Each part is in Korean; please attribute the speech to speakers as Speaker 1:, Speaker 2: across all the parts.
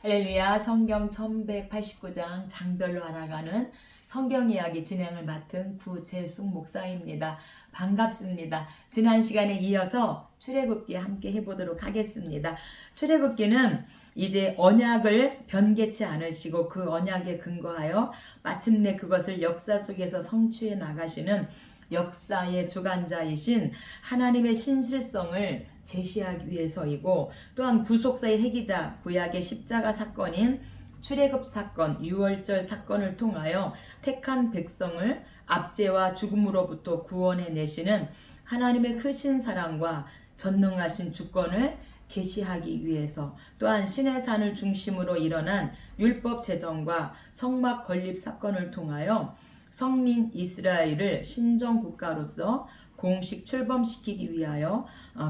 Speaker 1: 할렐루야. 성경 1189장 장별로 알아가는 성경 이야기 진행을 맡은 구재숙 목사입니다. 반갑습니다. 지난 시간에 이어서 출애굽기 함께 해보도록 하겠습니다. 출애굽기는 이제 언약을 변개치 않으시고 그 언약에 근거하여 마침내 그것을 역사 속에서 성취해 나가시는 역사의 주관자이신 하나님의 신실성을 제시하기 위해서이고, 또한 구속사의 해기자 구약의 십자가 사건인 출애굽 사건, 유월절 사건을 통하여 택한 백성을 압제와 죽음으로부터 구원해 내시는 하나님의 크신 사랑과 전능하신 주권을 계시하기 위해서, 또한 시내산을 중심으로 일어난 율법 제정과 성막 건립 사건을 통하여 성민 이스라엘을 신정국가로서 공식 출범시키기 위하여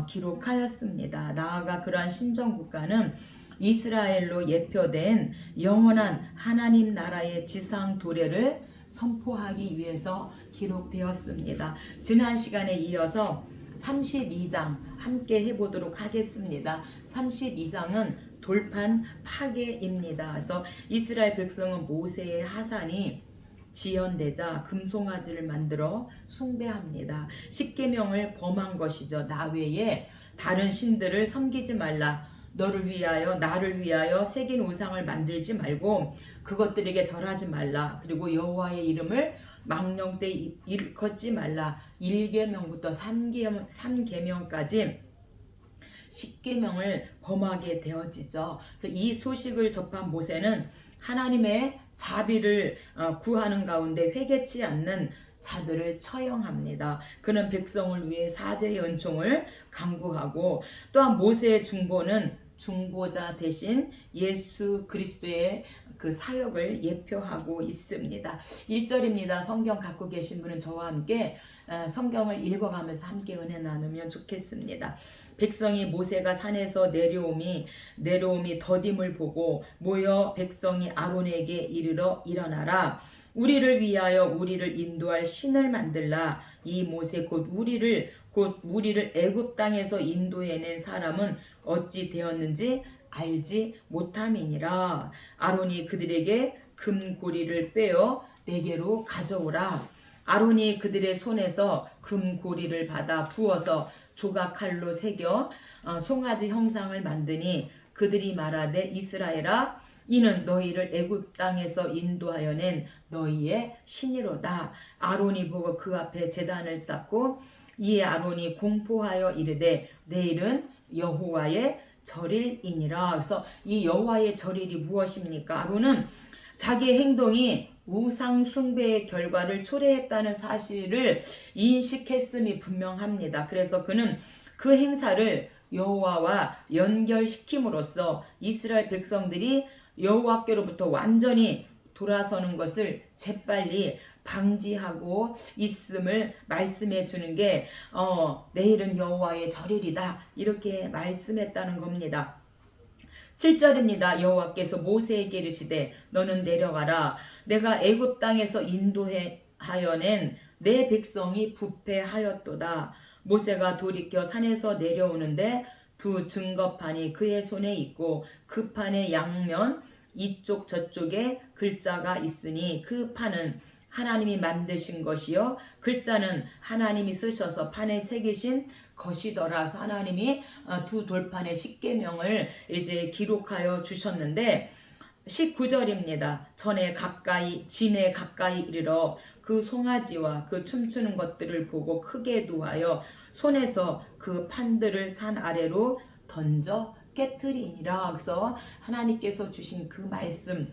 Speaker 1: 기록하였습니다. 나아가 그러한 신정국가는 이스라엘로 예표된 영원한 하나님 나라의 지상 도래를 선포하기 위해서 기록되었습니다. 지난 시간에 이어서 32장 함께 해보도록 하겠습니다. 32장은 돌판 파괴입니다. 그래서 이스라엘 백성은 모세의 하산이 지연되자 금송아지를 만들어 숭배합니다. 십계명을 범한 것이죠. 나 외에 다른 신들을 섬기지 말라. 너를 위하여 나를 위하여 새긴 우상을 만들지 말고 그것들에게 절하지 말라. 그리고 여호와의 이름을 망령 때 일컫지 말라. 1계명부터 3계명까지 10계명을 범하게 되어지죠. 그래서 이 소식을 접한 모세는 하나님의 자비를 구하는 가운데 회개치 않는 자들을 처형합니다. 그는 백성을 위해 사제의 은총을 간구하고, 또한 모세의 중보는 중보자 대신 예수 그리스도의 그 사역을 예표하고 있습니다. 1절입니다. 성경 갖고 계신 분은 저와 함께 성경을 읽어가면서 함께 은혜 나누면 좋겠습니다. 백성이 모세가 산에서 내려오미 더딤을 보고 모여 백성이 아론에게 이르러 일어나라. 우리를 위하여 우리를 인도할 신을 만들라. 이 모세 곧 우리를 애굽 땅에서 인도해낸 사람은 어찌 되었는지 알지 못함이니라. 아론이 그들에게 금고리를 빼어 내게로 가져오라. 아론이 그들의 손에서 금고리를 받아 부어서 조각칼로 새겨 송아지 형상을 만드니 그들이 말하되 이스라엘아, 이는 너희를 애굽 땅에서 인도하여 낸 너희의 신이로다. 아론이 보고 그 앞에 제단을 쌓고 이에 아론이 공포하여 이르되 내일은 여호와의 절일이니라. 그래서 이 여호와의 절일이 무엇입니까? 아론은 자기의 행동이 우상 숭배의 결과를 초래했다는 사실을 인식했음이 분명합니다. 그래서 그는 그 행사를 여호와와 연결시킴으로써 이스라엘 백성들이 여호와께로부터 완전히 돌아서는 것을 재빨리 방지하고 있음을 말씀해 주는 게 내일은 여호와의 절일이다, 이렇게 말씀했다는 겁니다. 7절입니다. 여호와께서 모세에게 이르시되 너는 내려가라. 내가 애굽 땅에서 인도하여 낸 내 백성이 부패하였도다. 모세가 돌이켜 산에서 내려오는데 두 증거판이 그의 손에 있고 그 판의 양면 이쪽 저쪽에 글자가 있으니 그 판은 하나님이 만드신 것이요 글자는 하나님이 쓰셔서 판에 새기신 것이더라. 하나님이 두 돌판의 십계명을 이제 기록하여 주셨는데 19절입니다. 진에 가까이 이르러 그 송아지와 그 춤추는 것들을 보고 크게 노하여 손에서 그 판들을 산 아래로 던져 깨트리니라. 그래서 하나님께서 주신 그 말씀,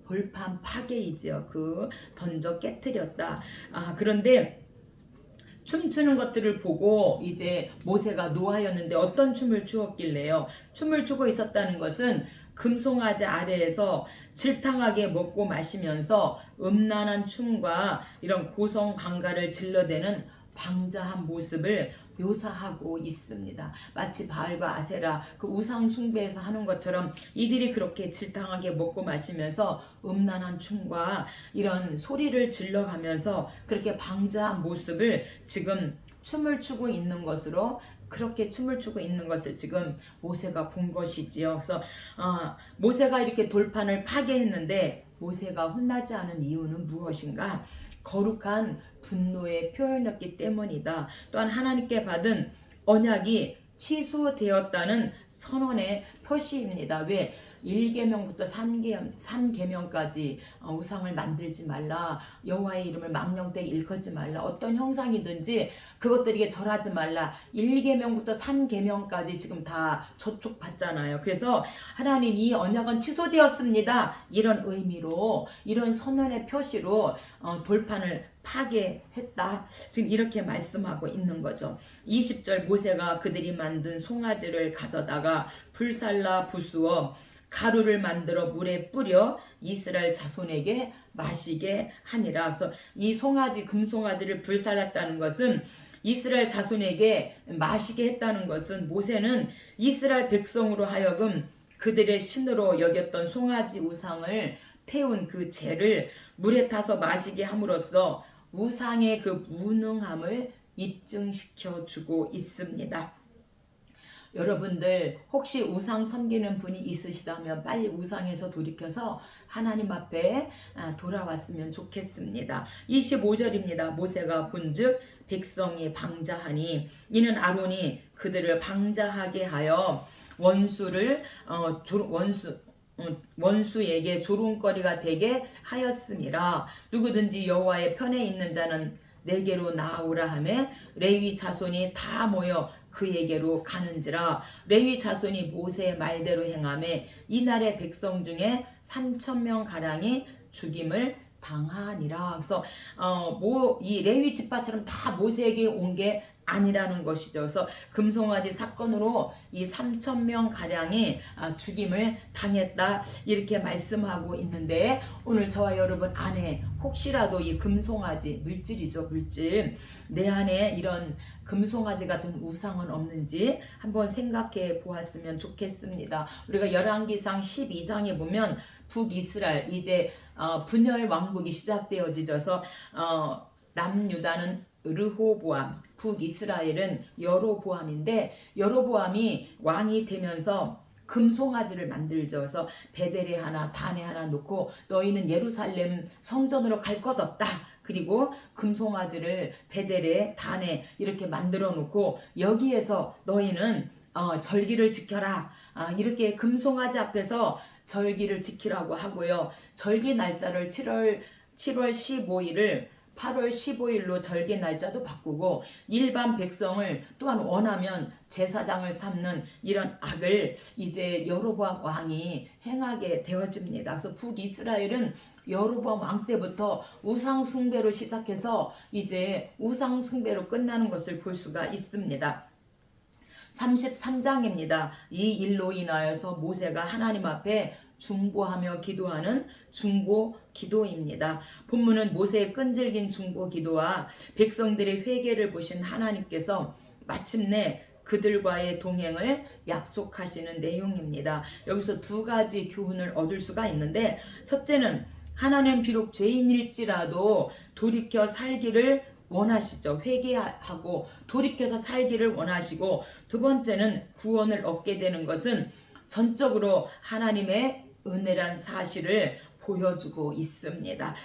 Speaker 1: 돌판 파괴이지요. 그 던져 깨트렸다. 그런데 춤추는 것들을 보고 이제 모세가 노하였는데 어떤 춤을 추었길래요? 춤을 추고 있었다는 것은 금송아지 아래에서 질탕하게 먹고 마시면서 음란한 춤과 이런 고성 방가를 질러대는 방자한 모습을 묘사하고 있습니다. 마치 바알과 아세라 그 우상 숭배에서 하는 것처럼 이들이 그렇게 질탕하게 먹고 마시면서 음란한 춤과 이런 소리를 질러가면서 그렇게 방자한 모습을 지금 춤을 추고 있는 것으로 그렇게 춤을 추고 있는 것을 지금 모세가 본 것이지요. 그래서 모세가 이렇게 돌판을 파괴했는데 모세가 혼나지 않은 이유는 무엇인가? 거룩한 분노의 표현이었기 때문이다. 또한 하나님께 받은 언약이 취소되었다는 선언의 표시입니다. 왜? 1계명부터 3계명까지 우상을 만들지 말라, 여호와의 이름을 망령되이 일컫지 말라, 어떤 형상이든지 그것들에게 절하지 말라, 1계명부터 3계명까지 지금 다 저촉받잖아요. 그래서 하나님 이 언약은 취소되었습니다, 이런 의미로, 이런 선언의 표시로 돌판을 파괴했다, 지금 이렇게 말씀하고 있는 거죠. 20절, 모세가 그들이 만든 송아지를 가져다가 불살라 부수어 가루를 만들어 물에 뿌려 이스라엘 자손에게 마시게 하니라. 그래서 이 송아지, 금송아지를 불살랐다는 것은, 이스라엘 자손에게 마시게 했다는 것은, 모세는 이스라엘 백성으로 하여금 그들의 신으로 여겼던 송아지 우상을 태운 그 죄를 물에 타서 마시게 함으로써 우상의 그 무능함을 입증시켜 주고 있습니다. 여러분들 혹시 우상 섬기는 분이 있으시다면 빨리 우상에서 돌이켜서 하나님 앞에 돌아왔으면 좋겠습니다. 25절입니다. 모세가 본즉 백성이 방자하니 이는 아론이 그들을 방자하게 하여 원수에게 조롱거리가 되게 하였음이라. 누구든지 여호와의 편에 있는 자는 내게로 나아오라 하매 레위 자손이 다 모여 그에게로 가는지라. 레위 자손이 모세의 말대로 행하매 이날의 백성 중에 3,000명 가량이 죽임을 당하니라. 그래서 이 레위 지파처럼 다 모세에게 온 게 아니라는 것이죠. 그래서 금송아지 사건으로 이 3,000명 가량이 죽임을 당했다, 이렇게 말씀하고 있는데, 오늘 저와 여러분 안에 혹시라도 이 금송아지, 물질이죠, 물질, 내 안에 이런 금송아지 같은 우상은 없는지 한번 생각해 보았으면 좋겠습니다. 우리가 열왕기상 12장에 보면 북이스라엘, 이제 분열 왕국이 시작되어지셔서 남유다는 르호보암, 북이스라엘은 여로보암인데, 여로보암이 왕이 되면서 금송아지를 만들죠. 그래서 베델에 하나, 단에 하나 놓고 너희는 예루살렘 성전으로 갈 것 없다. 그리고 금송아지를 베델에, 단에 이렇게 만들어 놓고 여기에서 너희는 절기를 지켜라. 이렇게 금송아지 앞에서 절기를 지키라고 하고요. 절기 날짜를 7월 15일을 8월 15일로 절기 날짜도 바꾸고, 일반 백성을 또한 원하면 제사장을 삼는 이런 악을 이제 여로보암 왕이 행하게 되어집니다. 그래서 북이스라엘은 여로보암 왕 때부터 우상 숭배로 시작해서 이제 우상 숭배로 끝나는 것을 볼 수가 있습니다. 33장입니다. 이 일로 인하여서 모세가 하나님 앞에 중보하며 기도하는 중보 기도입니다. 본문은 모세의 끈질긴 중보 기도와 백성들의 회개를 보신 하나님께서 마침내 그들과의 동행을 약속하시는 내용입니다. 여기서 두 가지 교훈을 얻을 수가 있는데, 첫째는 하나님 비록 죄인일지라도 돌이켜 살기를 원하시죠. 회개하고 돌이켜서 살기를 원하시고, 두 번째는 구원을 얻게 되는 것은 전적으로 하나님의 은혜란 사실을 보여주고 있습니다.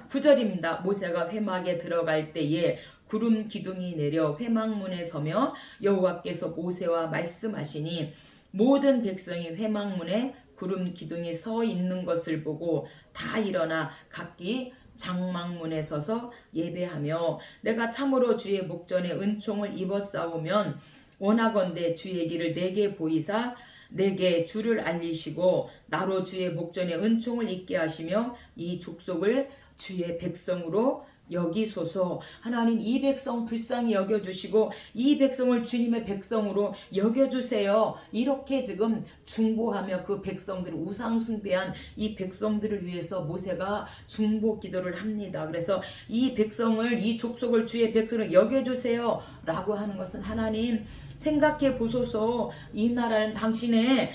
Speaker 1: 9절입니다. 모세가 회막에 들어갈 때에 구름 기둥이 내려 회막문에 서며 여호와께서 모세와 말씀하시니 모든 백성이 회막문에 구름 기둥이 서 있는 것을 보고 다 일어나 각기 장막문에 서서 예배하며, 내가 참으로 주의 목전에 은총을 입었사오면 원하건대 주의 길을 내게 보이사 내게 주를 알리시고 나로 주의 목전에 은총을 입게 하시며 이 족속을 주의 백성으로 여기소서. 하나님, 이 백성 불쌍히 여겨주시고 이 백성을 주님의 백성으로 여겨주세요. 이렇게 지금 중보하며 그 백성들, 우상 숭배한 이 백성들을 위해서 모세가 중보 기도를 합니다. 그래서 이 백성을, 이 족속을 주의 백성으로 여겨주세요 라고 하는 것은, 하나님 생각해 보소서. 이 나라는 당신의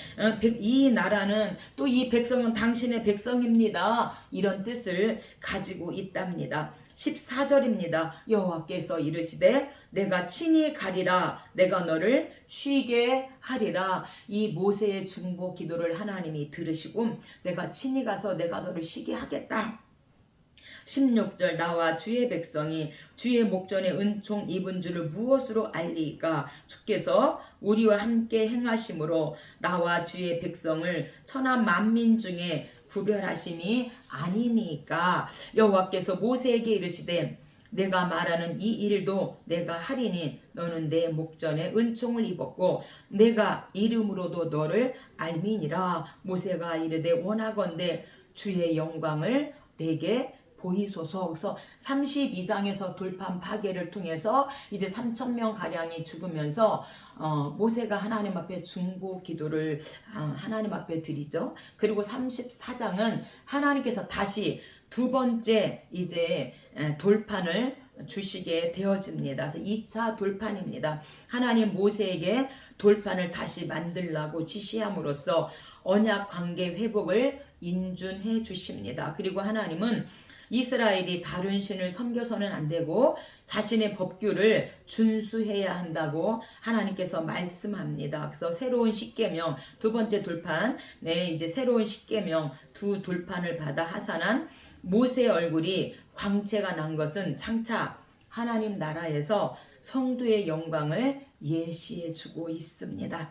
Speaker 1: 이 나라는 또 이 백성은 당신의 백성입니다. 이런 뜻을 가지고 있답니다. 14절입니다. 여호와께서 이르시되 내가 친히 가리라. 내가 너를 쉬게 하리라. 이 모세의 중보 기도를 하나님이 들으시고 내가 친히 가서 내가 너를 쉬게 하겠다. 16절 나와 주의 백성이 주의 목전에 은총 입은 줄을 무엇으로 알리까? 주께서 우리와 함께 행하심으로 나와 주의 백성을 천하 만민 중에 구별하심이 아니니까. 여호와께서 모세에게 이르시되 내가 말하는 이 일도 내가 하리니 너는 내 목전에 은총을 입었고 내가 이름으로도 너를 알미니라. 모세가 이르되 원하건대 주의 영광을 내게 보이소서. 그래서 32장에서 돌판 파괴를 통해서 이제 3,000명 가량이 죽으면서 모세가 하나님 앞에 중보 기도를 하나님 앞에 드리죠. 그리고 34장은 하나님께서 다시 두 번째 이제 돌판을 주시게 되어집니다. 그래서 2차 돌판입니다. 하나님 모세에게 돌판을 다시 만들라고 지시함으로써 언약 관계 회복을 인준해 주십니다. 그리고 하나님은 이스라엘이 다른 신을 섬겨서는 안 되고 자신의 법규를 준수해야 한다고 하나님께서 말씀합니다. 그래서 새로운 십계명 두 번째 돌판, 이제 새로운 십계명 두 돌판을 받아 하산한 모세의 얼굴이 광채가 난 것은 장차 하나님 나라에서 성도의 영광을 예시해 주고 있습니다.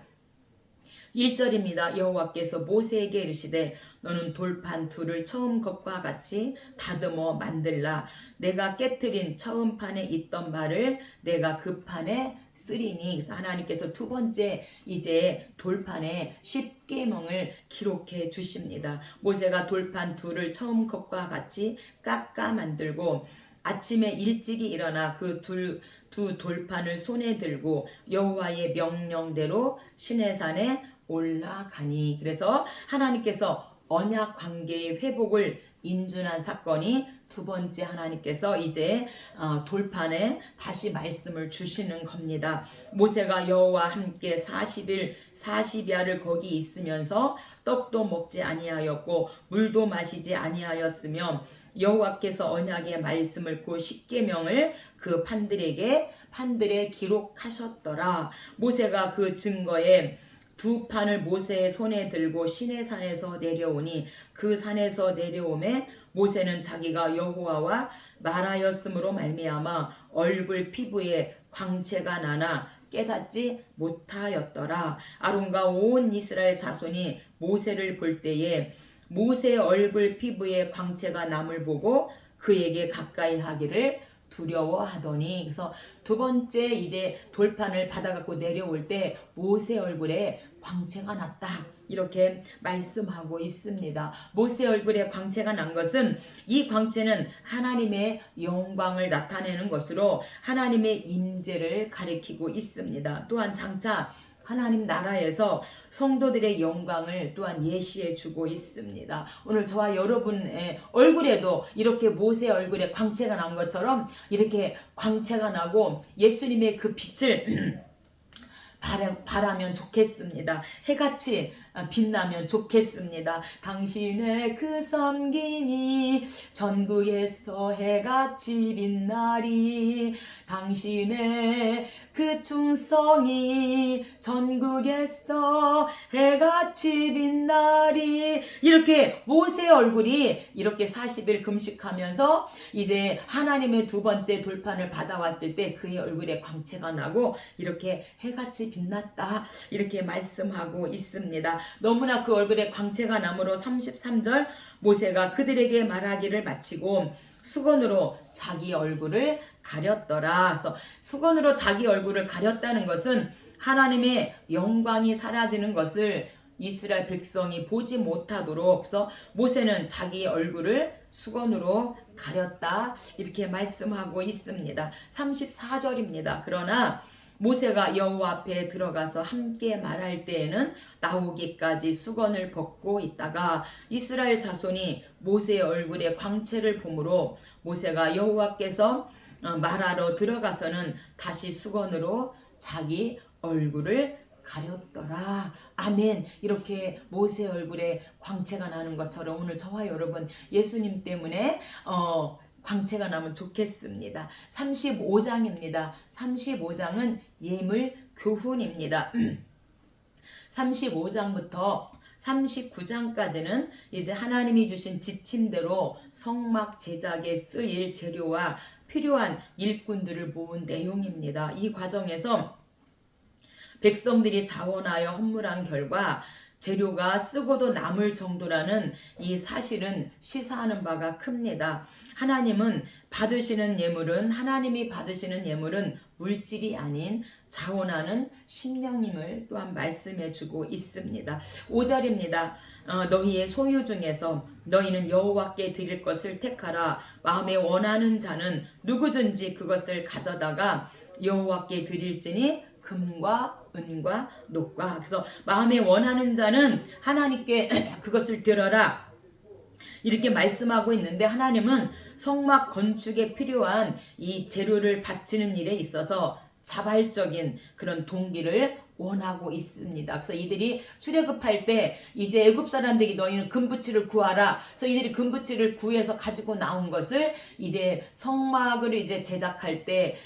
Speaker 1: 1절입니다. 여호와께서 모세에게 이르시되 너는 돌판 둘을 처음 것과 같이 다듬어 만들라. 내가 깨트린 처음 판에 있던 말을 내가 그 판에 쓰리니. 그래서 하나님께서 두 번째 이제 돌판에 십계명을 기록해 주십니다. 모세가 돌판 둘을 처음 것과 같이 깎아 만들고 아침에 일찍이 일어나 그 두 돌판을 손에 들고 여호와의 명령대로 시내산에 올라가니. 그래서 하나님께서 언약 관계의 회복을 인준한 사건이 두 번째 하나님께서 이제 돌판에 다시 말씀을 주시는 겁니다. 모세가 여호와 함께 40일 40야를 거기 있으면서 떡도 먹지 아니하였고 물도 마시지 아니하였으며 여호와께서 언약의 말씀을 그 십계명을 그 판들에 기록하셨더라. 모세가 그 증거에 두 판을 모세의 손에 들고 시내산에서 내려오니 그 산에서 내려오매 모세는 자기가 여호와와 말하였으므로 말미암아 얼굴 피부에 광채가 나나 깨닫지 못하였더라. 아론과 온 이스라엘 자손이 모세를 볼 때에 모세의 얼굴 피부에 광채가 남을 보고 그에게 가까이 하기를 두려워하더니. 그래서 두 번째 이제 돌판을 받아갖고 내려올 때 모세 얼굴에 광채가 났다 이렇게 말씀하고 있습니다. 모세 얼굴에 광채가 난 것은 이 광채는 하나님의 영광을 나타내는 것으로 하나님의 임재를 가리키고 있습니다. 또한 장차 하나님 나라에서 성도들의 영광을 또한 예시해 주고 있습니다. 오늘 저와 여러분의 얼굴에도 이렇게 모세 얼굴에 광채가 난 것처럼 이렇게 광채가 나고 예수님의 그 빛을 바라면 좋겠습니다. 해같이 빛나면 좋겠습니다. 당신의 그 섬김이 전국에서 해같이 빛나리. 당신의 그 충성이 전국에서 해같이 빛나리. 이렇게 모세의 얼굴이 이렇게 40일 금식하면서 이제 하나님의 두 번째 돌판을 받아왔을 때 그의 얼굴에 광채가 나고 이렇게 해같이 빛났다 이렇게 말씀하고 있습니다. 너무나 그 얼굴에 광채가 나므로 33절 모세가 그들에게 말하기를 마치고 수건으로 자기 얼굴을 가렸더라. 그래서 수건으로 자기 얼굴을 가렸다는 것은 하나님의 영광이 사라지는 것을 이스라엘 백성이 보지 못하도록 그래서 모세는 자기 얼굴을 수건으로 가렸다 이렇게 말씀하고 있습니다. 34절입니다. 그러나 모세가 여호와 앞에 들어가서 함께 말할 때에는 나오기까지 수건을 벗고 있다가 이스라엘 자손이 모세의 얼굴에 광채를 보므로 모세가 여호와께서 말하러 들어가서는 다시 수건으로 자기 얼굴을 가렸더라. 아멘. 이렇게 모세의 얼굴에 광채가 나는 것처럼 오늘 저와 여러분 예수님 때문에 광채가 나면 좋겠습니다. 35장입니다. 35장은 예물 교훈입니다. 35장부터 39장까지는 이제 하나님이 주신 지침대로 성막 제작에 쓰일 재료와 필요한 일꾼들을 모은 내용입니다. 이 과정에서 백성들이 자원하여 헌물한 결과 재료가 쓰고도 남을 정도라는 이 사실은 시사하는 바가 큽니다. 하나님이 받으시는 예물은 물질이 아닌 자원하는 심령임을 또한 말씀해 주고 있습니다. 5절입니다. 너희의 소유 중에서 너희는 여호와께 드릴 것을 택하라. 마음에 원하는 자는 누구든지 그것을 가져다가 여호와께 드릴지니 금과 은과 녹과. 그래서 마음에 원하는 자는 하나님께 그것을 드려라 이렇게 말씀하고 있는데, 하나님은 성막 건축에 필요한 이 재료를 바치는 일에 있어서 자발적인 그런 동기를 원하고 있습니다. 그래서 이들이 출애굽할 때 이제 애굽 사람들에게 너희는 금부치를 구하라. 그래서 이들이 금부치를 구해서 가지고 나온 것을 이제 성막을 이제 제작할 때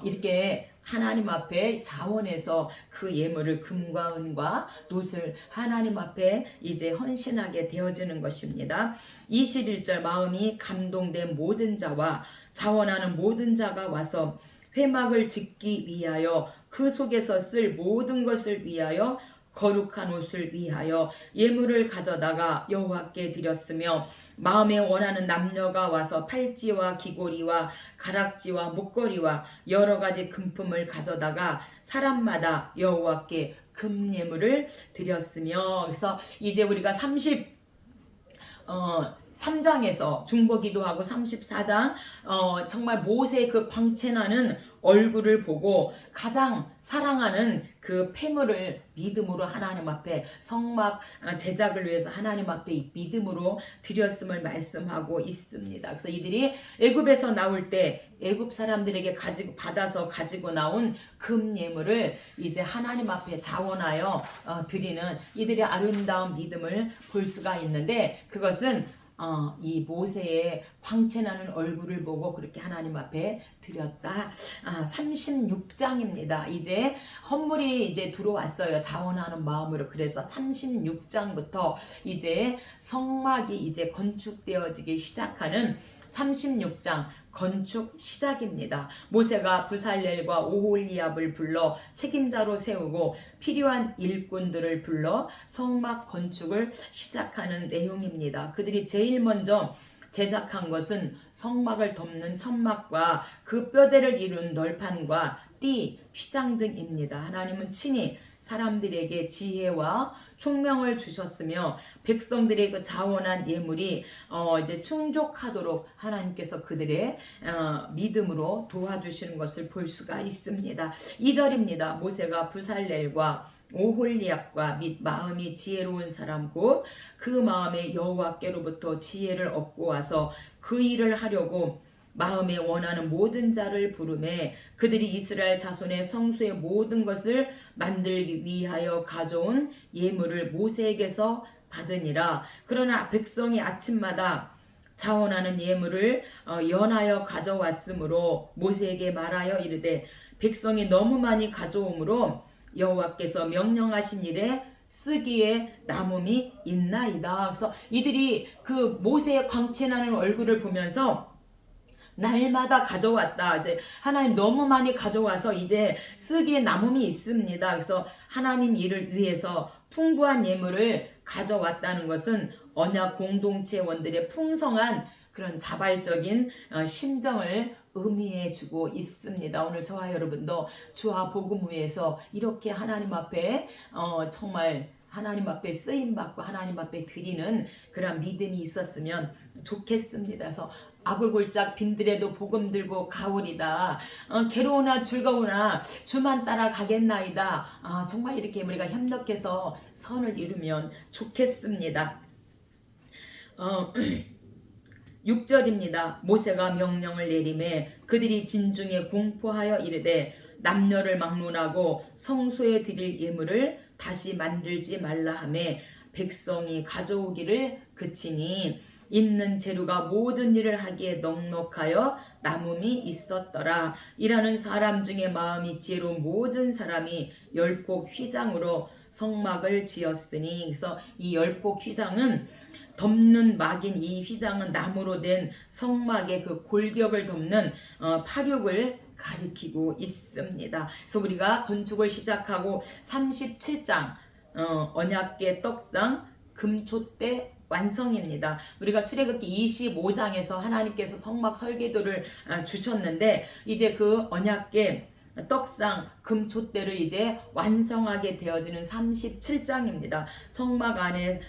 Speaker 1: 이렇게 하나님 앞에 자원해서 그 예물을 금과 은과 놋을 하나님 앞에 이제 헌신하게 되어지는 것입니다. 21절 마음이 감동된 모든 자와 자원하는 모든 자가 와서 회막을 짓기 위하여 그 속에서 쓸 모든 것을 위하여 거룩한 옷을 위하여 예물을 가져다가 여호와께 드렸으며, 마음에 원하는 남녀가 와서 팔찌와 귀고리와 가락지와 목걸이와 여러 가지 금품을 가져다가 사람마다 여호와께 금예물을 드렸으며. 그래서 이제 우리가 3장에서 중보기도하고 34장 정말 모세의 그 광채나는 얼굴을 보고 가장 사랑하는 그 폐물을 믿음으로 하나님 앞에 성막 제작을 위해서 하나님 앞에 믿음으로 드렸음을 말씀하고 있습니다. 그래서 이들이 애굽에서 나올 때 애굽 사람들에게 받아서 가지고 나온 금 예물을 이제 하나님 앞에 자원하여 드리는 이들의 아름다운 믿음을 볼 수가 있는데, 그것은 이 모세의 광채나는 얼굴을 보고 그렇게 하나님 앞에 드렸다. 36장입니다. 이제 헌물이 이제 들어왔어요. 자원하는 마음으로. 그래서 36장부터 이제 성막이 이제 건축되어지기 시작하는 36장 건축 시작입니다. 모세가 부살렐과 오홀리압을 불러 책임자로 세우고 필요한 일꾼들을 불러 성막 건축을 시작하는 내용입니다. 그들이 제일 먼저 제작한 것은 성막을 덮는 천막과 그 뼈대를 이룬 널판과 띠, 휘장 등입니다. 하나님은 친히 사람들에게 지혜와 총명을 주셨으며 백성들의 그 자원한 예물이 이제 충족하도록 하나님께서 그들의 믿음으로 도와주시는 것을 볼 수가 있습니다. 2절입니다. 모세가 부살렐과 오홀리압과 및 마음이 지혜로운 사람 곧 그 마음에 여호와께로부터 지혜를 얻고 와서 그 일을 하려고 마음에 원하는 모든 자를 부르매 그들이 이스라엘 자손의 성소의 모든 것을 만들기 위하여 가져온 예물을 모세에게서 받으니라. 그러나 백성이 아침마다 자원하는 예물을 연하여 가져왔으므로 모세에게 말하여 이르되 백성이 너무 많이 가져오므로 여호와께서 명령하신 일에 쓰기에 남음이 있나이다. 그래서 이들이 그 모세의 광채나는 얼굴을 보면서 날마다 가져왔다. 이제 하나님 너무 많이 가져와서 이제 쓰기에 남음이 있습니다. 그래서 하나님 일을 위해서 풍부한 예물을 가져왔다는 것은 언약 공동체원들의 풍성한 그런 자발적인 심정을 의미해 주고 있습니다. 오늘 저와 여러분도 주와 복음 위에서 이렇게 하나님 앞에 정말 하나님 앞에 쓰임받고 하나님 앞에 드리는 그런 믿음이 있었으면 좋겠습니다. 그래서 아굴골짝 빈들에도 복음 들고 가오리다. 괴로우나 즐거우나 주만 따라 가겠나이다. 정말 이렇게 우리가 협력해서 선을 이루면 좋겠습니다. 6절입니다. 모세가 명령을 내리매 그들이 진중에 공포하여 이르되 남녀를 막론하고 성소에 드릴 예물을 다시 만들지 말라 하매 백성이 가져오기를 그치니 있는 재료가 모든 일을 하기에 넉넉하여 남음이 있었더라. 일하는 사람 중에 마음이 지혜로운 모든 사람이 열폭 휘장으로 성막을 지었으니, 그래서 이 열폭 휘장은 덮는 막인 이 휘장은 나무로 된 성막의 그 골격을 덮는 파륙을 가리키고 있습니다. 그래서 우리가 건축을 시작하고 37장 언약궤 떡상 금촛대 완성입니다. 우리가 출애굽기 25장에서 하나님께서 성막 설계도를 주셨는데 이제 그 언약궤 떡상 금촛대를 이제 완성하게 되어지는 37장입니다. 성막 안에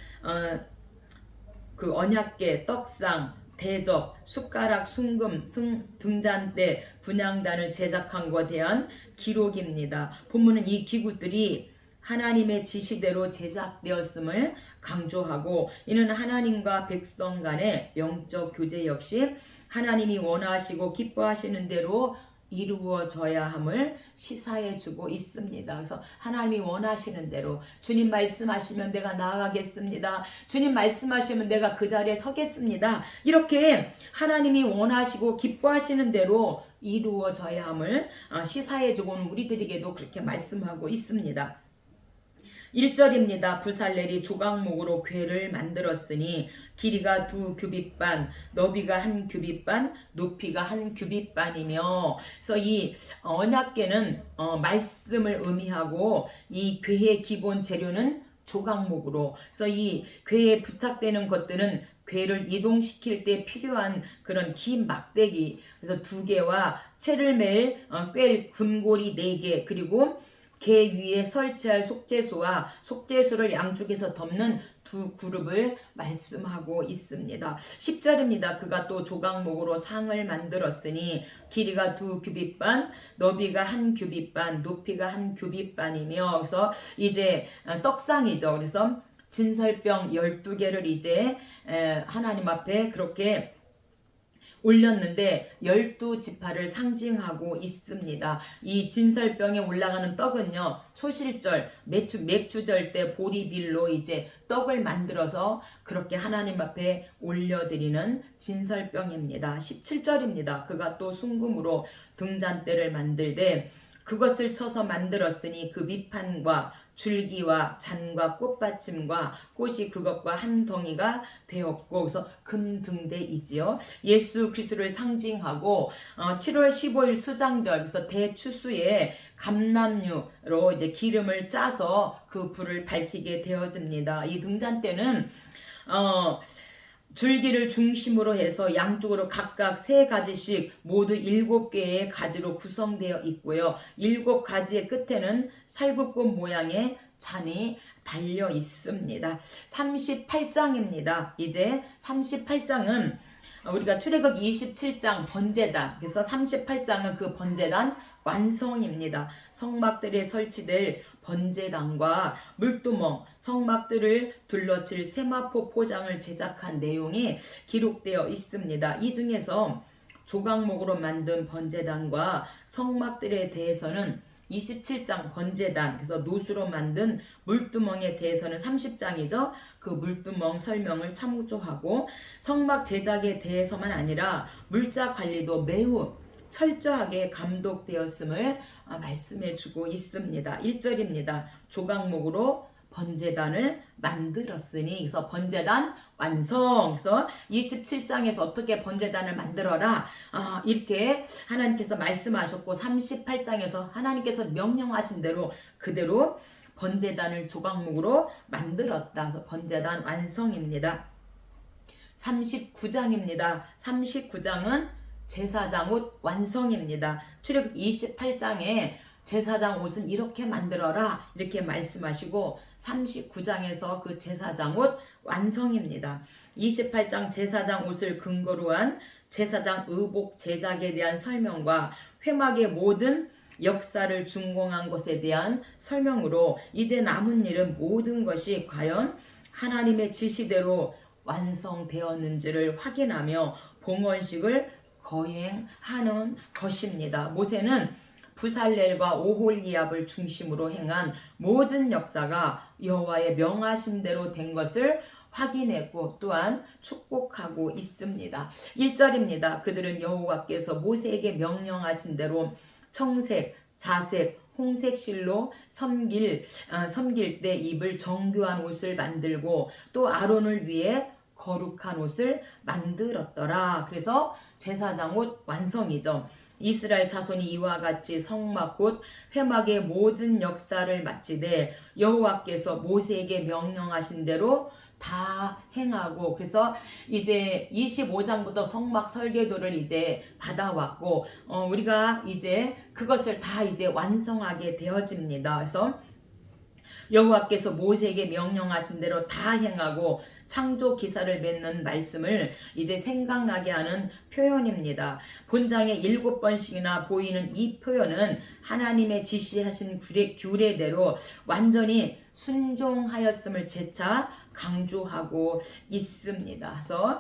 Speaker 1: 그 언약궤 떡상 대접, 숟가락, 순금, 등잔대, 분향단을 제작한 것에 대한 기록입니다. 본문은 이 기구들이 하나님의 지시대로 제작되었음을 강조하고, 이는 하나님과 백성 간의 영적 교제 역시 하나님이 원하시고 기뻐하시는 대로 이루어져야 함을 시사해 주고 있습니다. 그래서 하나님이 원하시는 대로, 주님 말씀하시면 내가 나아가겠습니다. 주님 말씀하시면 내가 그 자리에 서겠습니다. 이렇게 하나님이 원하시고 기뻐하시는 대로 이루어져야 함을 시사해 주고는 우리들에게도 그렇게 말씀하고 있습니다. 1절입니다. 부살렐이 조각목으로 궤를 만들었으니 길이가 2규빗 반, 너비가 1규빗 반, 높이가 1규빗 반이며, 그래서 이 언약궤는 말씀을 의미하고 이 궤의 기본 재료는 조각목으로, 그래서 이 궤에 부착되는 것들은 궤를 이동시킬 때 필요한 그런 긴 막대기, 그래서 2개와 채를 맬 꿰 금고리 4개, 그리고 궤 위에 설치할 속죄소와 속죄소를 양쪽에서 덮는 2 그룹을 말씀하고 있습니다. 10절입니다. 그가 또 조각목으로 상을 만들었으니 길이가 2규빗 반, 너비가 1규빗 반, 높이가 1규빗 반이며, 그래서 이제 떡상이죠. 그래서 진설병 12개를 이제 하나님 앞에 그렇게 올렸는데 12지파를 상징하고 있습니다. 이 진설병에 올라가는 떡은요, 초실절, 맥주절 때 보리빌로 이제 떡을 만들어서 그렇게 하나님 앞에 올려드리는 진설병입니다. 17절입니다. 그가 또 순금으로 등잔대를 만들되 그것을 쳐서 만들었으니 그 밑판과 줄기와 잔과 꽃받침과 꽃이 그것과 한 덩이가 되었고, 그래서 금등대이지요. 예수 그리스도를 상징하고 7월 15일 수장절, 그래서 대추수에 감람유로 이제 기름을 짜서 그 불을 밝히게 되어집니다. 이 등잔대는 줄기를 중심으로 해서 양쪽으로 각각 3가지씩 모두 7개의 가지로 구성되어 있고요. 7가지의 끝에는 살구꽃 모양의 잔이 달려 있습니다. 38장입니다. 이제 38장은 우리가 출애굽 27장 번제단, 그래서 38장은 그 번제단 완성입니다. 성막들에 설치될 번제단과 물두멍, 성막들을 둘러칠 세마포 포장을 제작한 내용이 기록되어 있습니다. 이 중에서 조각목으로 만든 번제단과 성막들에 대해서는 27장 번제단, 그래서 노수로 만든 물두멍에 대해서는 30장이죠. 그 물두멍 설명을 참조하고, 성막 제작에 대해서만 아니라 물자 관리도 매우 철저하게 감독되었음을 말씀해 주고 있습니다. 1절입니다. 조각목으로 번제단을 만들었으니, 그래서 번제단 완성. 그래서 27장에서 어떻게 번제단을 만들어라 이렇게 하나님께서 말씀하셨고, 38장에서 하나님께서 명령하신 대로 그대로 번제단을 조각목으로 만들었다. 그래서 번제단 완성입니다. 39장입니다. 39장은 제사장 옷 완성입니다. 출애굽 28장에 제사장 옷은 이렇게 만들어라 이렇게 말씀하시고, 39장에서 그 제사장 옷 완성입니다. 28장 제사장 옷을 근거로 한 제사장 의복 제작에 대한 설명과 회막의 모든 역사를 준공한 것에 대한 설명으로 이제 남은 일은 모든 것이 과연 하나님의 지시대로 완성되었는지를 확인하며 봉헌식을 거행하는 것입니다. 모세는 부살렐과 오홀리압을 중심으로 행한 모든 역사가 여호와의 명하신 대로 된 것을 확인했고 또한 축복하고 있습니다. 1절입니다. 그들은 여호와께서 모세에게 명령하신 대로 청색, 자색, 홍색 실로 섬길 때 입을 정교한 옷을 만들고 또 아론을 위해 거룩한 옷을 만들었더라. 그래서 제사장 옷 완성이죠. 이스라엘 자손이 이와 같이 성막 곧 회막의 모든 역사를 마치되 여호와께서 모세에게 명령하신 대로 다 행하고, 그래서 이제 25장부터 성막 설계도를 이제 받아왔고 우리가 이제 그것을 다 이제 완성하게 되어집니다. 그래서 여호와께서 모세에게 명령하신 대로 다 행하고 창조 기사를 맺는 말씀을 이제 생각나게 하는 표현입니다. 본장에 7번씩이나 보이는 이 표현은 하나님의 지시하신 규례대로 완전히 순종하였음을 재차 강조하고 있습니다. 그래서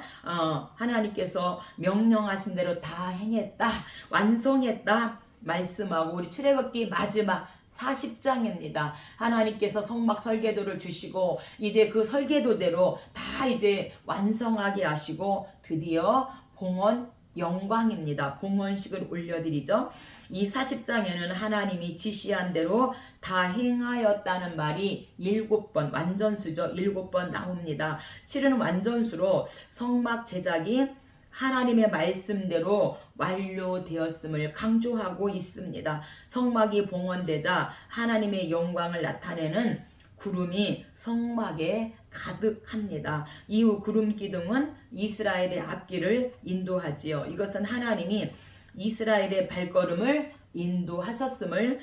Speaker 1: 하나님께서 명령하신 대로 다 행했다, 완성했다 말씀하고, 우리 출애굽기 마지막 40장입니다. 하나님께서 성막 설계도를 주시고 이제 그 설계도대로 다 이제 완성하게 하시고 드디어 봉헌 영광입니다. 봉헌식을 올려드리죠. 이 40장에는 하나님이 지시한 대로 다 행하였다는 말이 7번, 완전수죠. 7번 나옵니다. 7은 완전수로 성막 제작이 하나님의 말씀대로 완료되었음을 강조하고 있습니다. 성막이 봉헌되자 하나님의 영광을 나타내는 구름이 성막에 가득합니다. 이후 구름 기둥은 이스라엘의 앞길을 인도하지요. 이것은 하나님이 이스라엘의 발걸음을 인도하셨음을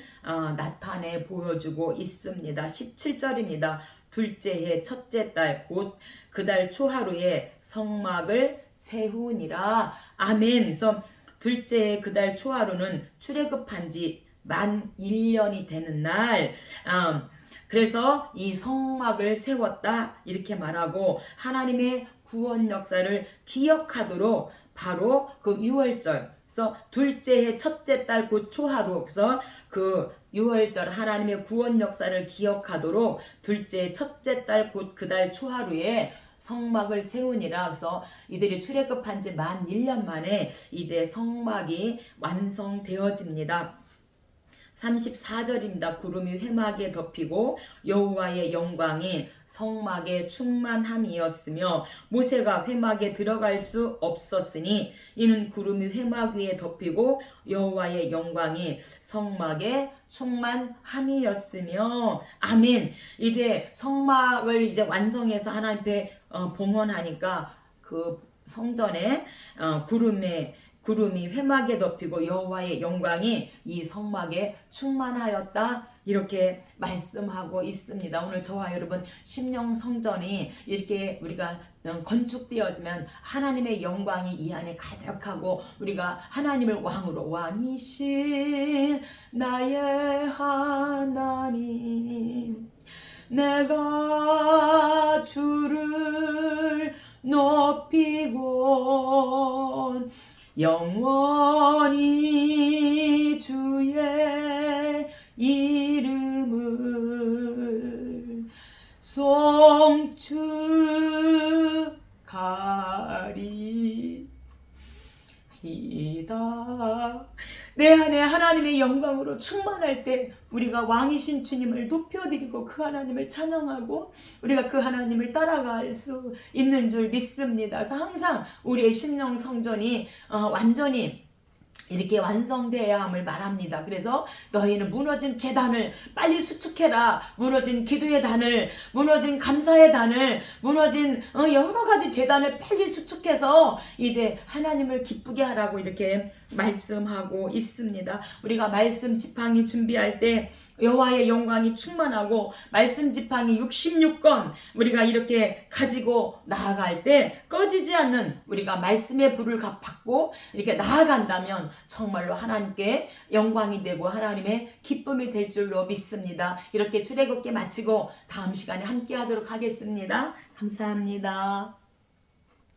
Speaker 1: 나타내 보여주고 있습니다. 17절입니다. 둘째 해 첫째 달 곧 그 달 초하루에 성막을 세우니라. 아멘. 그래서 둘째 해 그 달 초하루는 출애굽한 지 만 1년이 되는 날. 그래서 이 성막을 세웠다 이렇게 말하고 하나님의 구원 역사를 기억하도록 바로 그 6월절, 그래서 둘째 해 첫째 달 곧 초하루, 그래서 그 6월절 하나님의 구원 역사를 기억하도록 둘째 해 첫째 달 곧 그 달 초하루에 성막을 세우니라. 그래서 이들이 출애굽한 지 만 1년 만에 이제 성막이 완성되어집니다. 34절입니다. 구름이 회막에 덮이고 여호와의 영광이 성막에 충만함이었으며 모세가 회막에 들어갈 수 없었으니 이는 구름이 회막 위에 덮이고 여호와의 영광이 성막에 충만함이었으며. 아멘. 이제 성막을 이제 완성해서 하나님 앞에 봉헌하니까 그 성전에 구름이 회막에 덮이고 여호와의 영광이 이 성막에 충만하였다 이렇게 말씀하고 있습니다. 오늘 저와 여러분 심령 성전이 이렇게 우리가 건축되어지면 하나님의 영광이 이 안에 가득하고 우리가 하나님을 왕으로, 왕이신 나의 하나님 내가 주를 높이고 영원히 주의 이름을 송축하리이다. 내 안에 하나님의 영광으로 충만할 때 우리가 왕이신 주님을 높여드리고 그 하나님을 찬양하고 우리가 그 하나님을 따라갈 수 있는 줄 믿습니다. 그래서 항상 우리의 심령 성전이 완전히 이렇게 완성되어야 함을 말합니다. 그래서 너희는 무너진 제단을 빨리 수축해라. 무너진 기도의 단을, 무너진 감사의 단을, 무너진 여러 가지 제단을 빨리 수축해서 이제 하나님을 기쁘게 하라고 이렇게 말씀하고 있습니다. 우리가 말씀 지팡이 준비할 때 여호와의 영광이 충만하고 말씀 지팡이 66건 우리가 이렇게 가지고 나아갈 때 꺼지지 않는 우리가 말씀의 불을 받고 이렇게 나아간다면 정말로 하나님께 영광이 되고 하나님의 기쁨이 될 줄로 믿습니다. 이렇게 출애굽기 마치고 다음 시간에 함께 하도록 하겠습니다. 감사합니다.